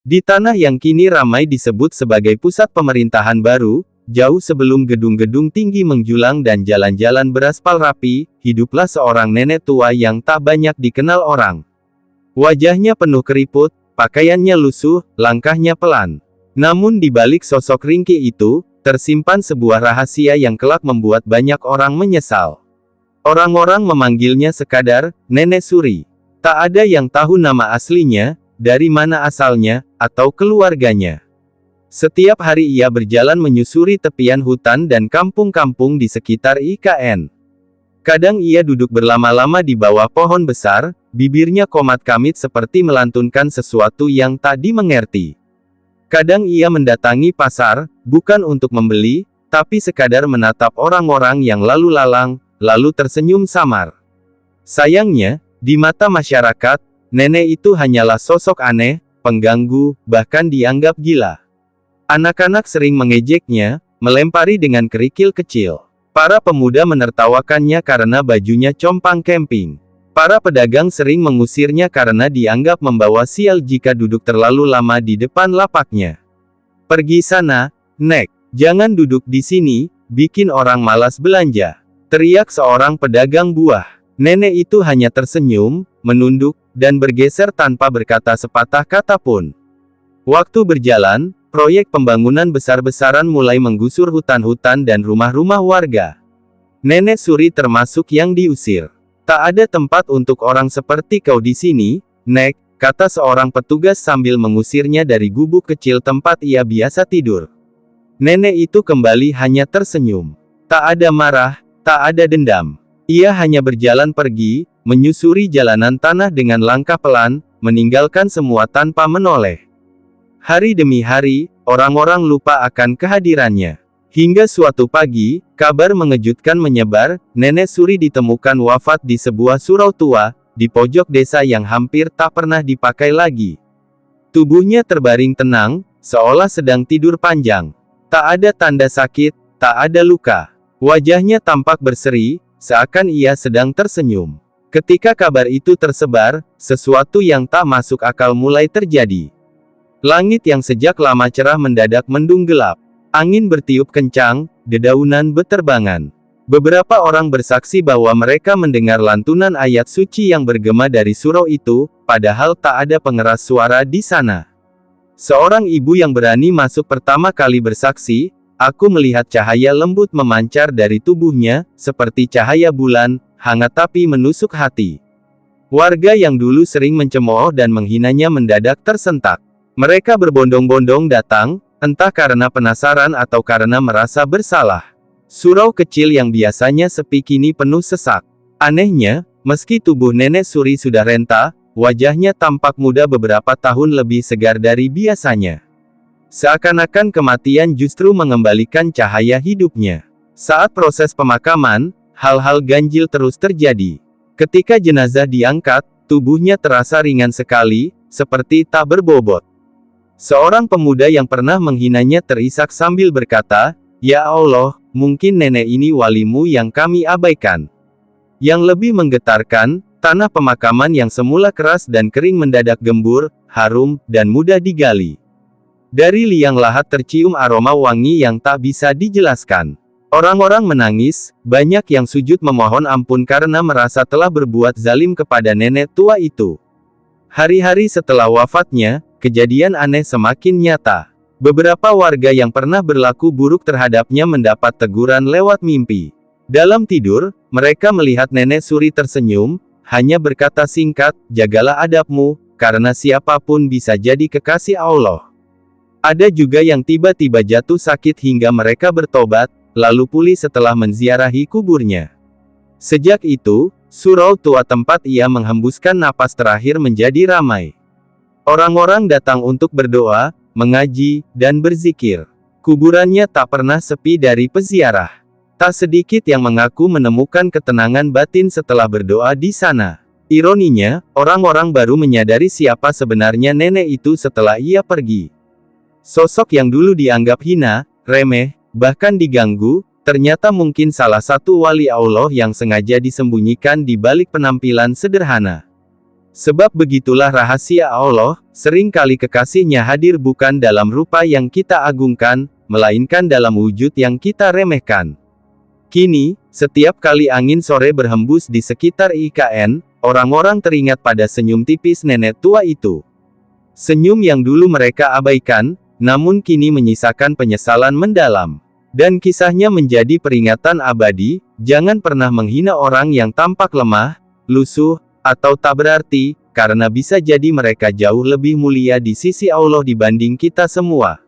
Di tanah yang kini ramai disebut sebagai pusat pemerintahan baru, jauh sebelum gedung-gedung tinggi menjulang dan jalan-jalan beraspal rapi, hiduplah seorang nenek tua yang tak banyak dikenal orang. Wajahnya penuh keriput, pakaiannya lusuh, langkahnya pelan. Namun di balik sosok ringkih itu, tersimpan sebuah rahasia yang kelak membuat banyak orang menyesal. Orang-orang memanggilnya sekadar Nenek Suri. Tak ada yang tahu nama aslinya, dari mana asalnya, atau keluarganya. Setiap hari ia berjalan menyusuri tepian hutan dan kampung-kampung di sekitar IKN. Kadang ia duduk berlama-lama di bawah pohon besar, bibirnya komat-kamit seperti melantunkan sesuatu yang tak dimengerti. Kadang ia mendatangi pasar, bukan untuk membeli, tapi sekadar menatap orang-orang yang lalu lalang, lalu tersenyum samar. Sayangnya, di mata masyarakat, nenek itu hanyalah sosok aneh, pengganggu, bahkan dianggap gila. Anak-anak sering mengejeknya, melempari dengan kerikil kecil. Para pemuda menertawakannya karena bajunya compang camping. Para pedagang sering mengusirnya karena dianggap membawa sial jika duduk terlalu lama di depan lapaknya. "Pergi sana, Nek. Jangan duduk di sini, bikin orang malas belanja," teriak seorang pedagang buah. Nenek itu hanya tersenyum, menunduk, dan bergeser tanpa berkata sepatah kata pun. Waktu berjalan, proyek pembangunan besar-besaran mulai menggusur hutan-hutan dan rumah-rumah warga. Nenek Suri termasuk yang diusir. "Tak ada tempat untuk orang seperti kau di sini, Nek," kata seorang petugas sambil mengusirnya dari gubuk kecil tempat ia biasa tidur. Nenek itu kembali hanya tersenyum. Tak ada marah, tak ada dendam. Ia hanya berjalan pergi, menyusuri jalanan tanah dengan langkah pelan, meninggalkan semua tanpa menoleh. Hari demi hari, orang-orang lupa akan kehadirannya. Hingga suatu pagi, kabar mengejutkan menyebar, Nenek Suri ditemukan wafat di sebuah surau tua, di pojok desa yang hampir tak pernah dipakai lagi. Tubuhnya terbaring tenang, seolah sedang tidur panjang. Tak ada tanda sakit, tak ada luka. Wajahnya tampak berseri, seakan ia sedang tersenyum. Ketika kabar itu tersebar, sesuatu yang tak masuk akal mulai terjadi. Langit yang sejak lama cerah mendadak mendung gelap. Angin bertiup kencang, dedaunan beterbangan. Beberapa orang bersaksi bahwa mereka mendengar lantunan ayat suci yang bergema dari surau itu, padahal tak ada pengeras suara di sana. Seorang ibu yang berani masuk pertama kali bersaksi, "Aku melihat cahaya lembut memancar dari tubuhnya, seperti cahaya bulan, hangat tapi menusuk hati." Warga yang dulu sering mencemooh dan menghinanya mendadak tersentak. Mereka berbondong-bondong datang, entah karena penasaran atau karena merasa bersalah. Surau kecil yang biasanya sepi kini penuh sesak. Anehnya, meski tubuh Nenek Suri sudah renta, wajahnya tampak muda beberapa tahun lebih segar dari biasanya. Seakan-akan kematian justru mengembalikan cahaya hidupnya. Saat proses pemakaman, hal-hal ganjil terus terjadi. Ketika jenazah diangkat, tubuhnya terasa ringan sekali, seperti tak berbobot. Seorang pemuda yang pernah menghinanya terisak sambil berkata, "Ya Allah, mungkin nenek ini walimu yang kami abaikan." Yang lebih menggetarkan, tanah pemakaman yang semula keras dan kering mendadak gembur, harum, dan mudah digali. Dari liang lahat tercium aroma wangi yang tak bisa dijelaskan. Orang-orang menangis, banyak yang sujud memohon ampun karena merasa telah berbuat zalim kepada nenek tua itu. Hari-hari setelah wafatnya, kejadian aneh semakin nyata. Beberapa warga yang pernah berlaku buruk terhadapnya mendapat teguran lewat mimpi. Dalam tidur, mereka melihat Nenek Suri tersenyum, hanya berkata singkat, "Jagalah adabmu, karena siapapun bisa jadi kekasih Allah." Ada juga yang tiba-tiba jatuh sakit hingga mereka bertobat, lalu pulih setelah menziarahi kuburnya. Sejak itu, surau tua tempat ia menghembuskan napas terakhir menjadi ramai. Orang-orang datang untuk berdoa, mengaji, dan berzikir. Kuburannya tak pernah sepi dari peziarah. Tak sedikit yang mengaku menemukan ketenangan batin setelah berdoa di sana. Ironinya, orang-orang baru menyadari siapa sebenarnya nenek itu setelah ia pergi. Sosok yang dulu dianggap hina, remeh, bahkan diganggu, ternyata mungkin salah satu wali Allah yang sengaja disembunyikan di balik penampilan sederhana. Sebab begitulah rahasia Allah, sering kali kekasihnya hadir bukan dalam rupa yang kita agungkan, melainkan dalam wujud yang kita remehkan. Kini, setiap kali angin sore berhembus di sekitar IKN, orang-orang teringat pada senyum tipis nenek tua itu. Senyum yang dulu mereka abaikan, namun kini menyisakan penyesalan mendalam. Dan kisahnya menjadi peringatan abadi, jangan pernah menghina orang yang tampak lemah, lusuh, atau tak berarti, karena bisa jadi mereka jauh lebih mulia di sisi Allah dibanding kita semua.